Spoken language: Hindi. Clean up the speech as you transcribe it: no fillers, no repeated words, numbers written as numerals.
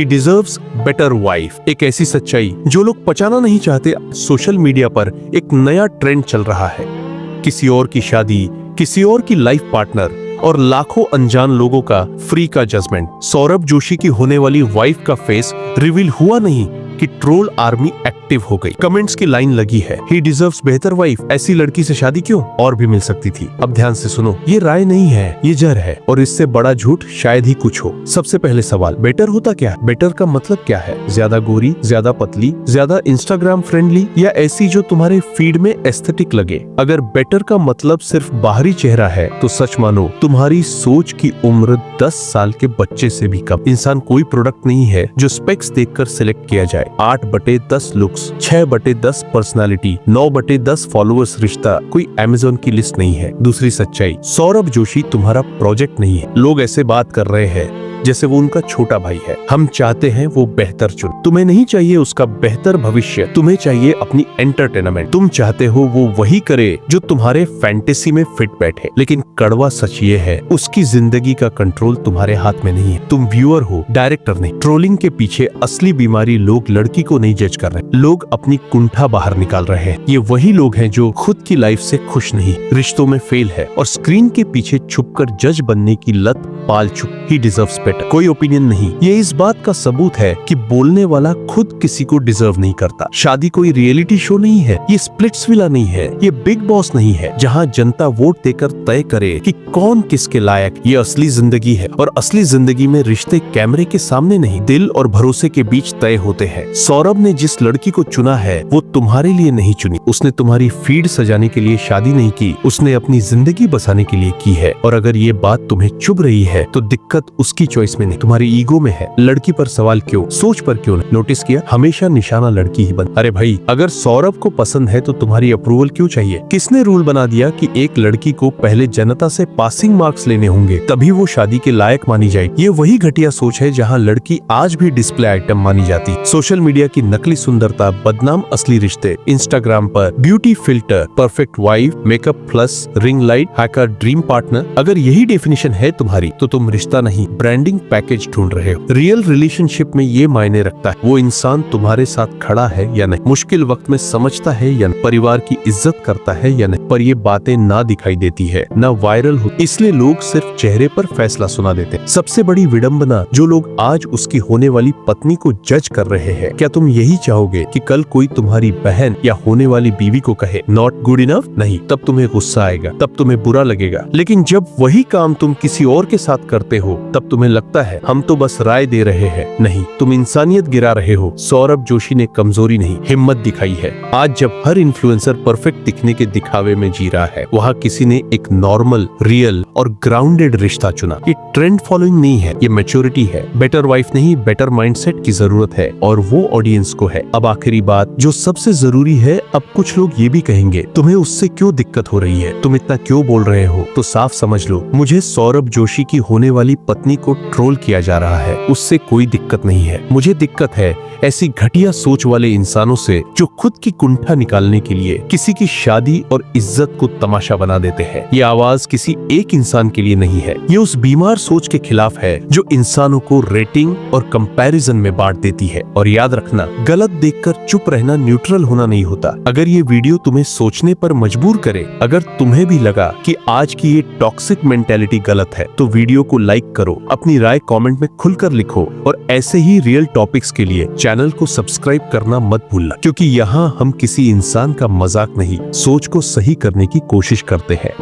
ही डिजर्व्स बेटर वाइफ। एक ऐसी सच्चाई जो लोग पचाना नहीं चाहते। सोशल मीडिया पर एक नया ट्रेंड चल रहा है, किसी और की शादी, किसी और की लाइफ पार्टनर और लाखों अनजान लोगों का फ्री का जजमेंट। सौरभ जोशी की होने वाली वाइफ का फेस रिवील हुआ नहीं कि ट्रोल आर्मी एक्टिव हो गई। कमेंट्स की लाइन लगी है, ही डिजर्व्स बेहतर वाइफ, ऐसी लड़की से शादी क्यों और भी मिल सकती थी। अब ध्यान से सुनो, ये राय नहीं है, ये जर है, और इससे बड़ा झूठ शायद ही कुछ हो। सबसे पहले सवाल, बेटर होता क्या है? बेटर का मतलब क्या है? ज्यादा गोरी, ज्यादा पतली, ज्यादा इंस्टाग्राम फ्रेंडली, या ऐसी जो तुम्हारे फीड में एस्थेटिक लगे? अगर बेटर का मतलब सिर्फ बाहरी चेहरा है तो सच मानो तुम्हारी सोच की उम्र 10 साल के बच्चे से भी कम। इंसान कोई प्रोडक्ट नहीं है जो स्पेक्स देखकर सिलेक्ट किया जाए। 8/10 लुक्स, 6/10 पर्सनालिटी, 9/10 फॉलोअर्स रिश्ता कोई अमेज़न की लिस्ट नहीं है। दूसरी सच्चाई, सौरभ जोशी तुम्हारा प्रोजेक्ट नहीं है। लोग ऐसे बात कर रहे हैं जैसे वो उनका छोटा भाई है। हम चाहते हैं वो बेहतर चुने। तुम्हें नहीं चाहिए उसका बेहतर भविष्य, तुम्हें चाहिए अपनी एंटरटेनमेंट। तुम चाहते हो वो वही करे जो तुम्हारे फैंटेसी में फिट बैठे। लेकिन कड़वा सच ये है, उसकी जिंदगी का कंट्रोल तुम्हारे हाथ में नहीं है। तुम व्यूअर हो, डायरेक्टर नहीं। ट्रोलिंग के पीछे असली बीमारी, लोग लड़की को नहीं जज कर रहे, लोग अपनी कुंठा बाहर निकाल रहे हैं। ये वही लोग हैं जो खुद की लाइफ से खुश नहीं, रिश्तों में फेल है और स्क्रीन के पीछे छुपकर जज बनने की लत पाल चुके। ही डिजर्व्स बेटर। कोई ओपिनियन नहीं, ये इस बात का सबूत है कि बोलने वाला खुद किसी को डिजर्व नहीं करता। शादी कोई रियलिटी शो नहीं है, ये स्प्लिट्सविला नहीं है, ये बिग बॉस नहीं है जहां जनता वोट देकर तय करे कि कौन किसके लायक। ये असली जिंदगी है, और असली जिंदगी में रिश्ते कैमरे के सामने नहीं, दिल और भरोसे के बीच तय होते हैं। सौरभ ने जिस लड़की को चुना है वो तुम्हारे लिए नहीं चुनी। उसने तुम्हारी फीड सजाने के लिए शादी नहीं की, उसने अपनी जिंदगी बसाने के लिए की है। और अगर ये बात तुम्हें चुभ रही है तो दिक्कत उसकी चॉइस में नहीं, तुम्हारी ईगो में है। लड़की पर सवाल क्यों, सोच पर क्यों नहीं? नोटिस किया, हमेशा निशाना लड़की ही बन। अरे भाई, अगर सौरभ को पसंद है तो तुम्हारी अप्रूवल क्यों चाहिए? किसने रूल बना दिया कि एक लड़की को पहले जनता से पासिंग मार्क्स लेने होंगे तभी वो शादी के लायक मानी जाएगी? ये वही घटिया सोच है जहाँ लड़की आज भी डिस्प्ले आइटम मानी जाती। सोशल मीडिया की नकली सुंदरता, बदनाम असली रिश्ते, इंस्टाग्राम पर beauty filter, perfect wife, makeup plus, ring light, hacker dream partner, अगर यही डेफिनेशन है तुम्हारी तो तुम रिश्ता नहीं ब्रांडिंग पैकेज ढूंढ रहे हो। रियल रिलेशनशिप में ये मायने रखता है वो इंसान तुम्हारे साथ खड़ा है या नहीं, मुश्किल वक्त में समझता है या नहीं, परिवार की इज्जत करता है या नहीं। पर ये बातें ना दिखाई देती है, ना वायरल हो, इसलिए लोग सिर्फ चेहरे पर फैसला सुना देते हैं। सबसे बड़ी विडंबना, जो लोग आज उसकी होने वाली पत्नी को जज कर रहे हैं। क्या तुम यही चाहोगे कि कल कोई तुम्हारी बहन या होने वाली बीवी को कहे नॉट गुड इनफ? नहीं, तब तुम्हें गुस्सा आएगा, तब तुम्हें बुरा लगेगा। लेकिन जब वही काम तुम किसी और के साथ करते हो तब तुम्हें लगता है हम तो बस राय दे रहे हैं। नहीं, तुम इंसानियत गिरा रहे हो। सौरभ जोशी ने कमजोरी नहीं, हिम्मत दिखाई है। आज जब हर इन्फ्लुएंसर परफेक्ट दिखने के दिखावे में जी रहा है, वहाँ किसी ने एक नॉर्मल, रियल और ग्राउंडेड रिश्ता चुना। ये ट्रेंड फॉलोइंग नहीं है, ये मैच्योरिटी है। बेटर वाइफ नहीं, बेटर माइंडसेट की जरूरत है, और वो ऑडियंस को है। अब आखिरी बात जो सबसे जरूरी है, अब कुछ लोग ये भी कहेंगे तुम्हें उससे क्यों दिक्कत हो रही है, तुम इतना क्यों बोल रहे हो? तो साफ समझ लो, मुझे सौरभ जोशी की होने वाली पत्नी को ट्रोल किया जा रहा है, उससे कोई दिक्कत नहीं है। मुझे दिक्कत है ऐसी घटिया सोच वाले इंसानों से जो खुद की कुंठा निकालने के लिए किसी की शादी और इज्जत को तमाशा बना देते हैं। ये आवाज किसी एक इंसान के लिए नहीं है, ये उस बीमार सोच के खिलाफ है जो इंसानों को रेटिंग और कंपैरिजन में बांट देती है। और याद रखना, गलत देखकर चुप रहना न्यूट्रल होना नहीं होता। अगर ये वीडियो तुम्हें सोचने पर मजबूर करे, अगर तुम्हें भी लगा कि आज की ये टॉक्सिक मेंटेलिटी गलत है, तो वीडियो को लाइक करो, अपनी राय कमेंट में खुलकर लिखो, और ऐसे ही रियल टॉपिक्स के लिए चैनल को सब्सक्राइब करना मत भूलना, क्योंकि यहाँ हम किसी इंसान का मजाक नहीं, सोच को सही करने की कोशिश करते हैं।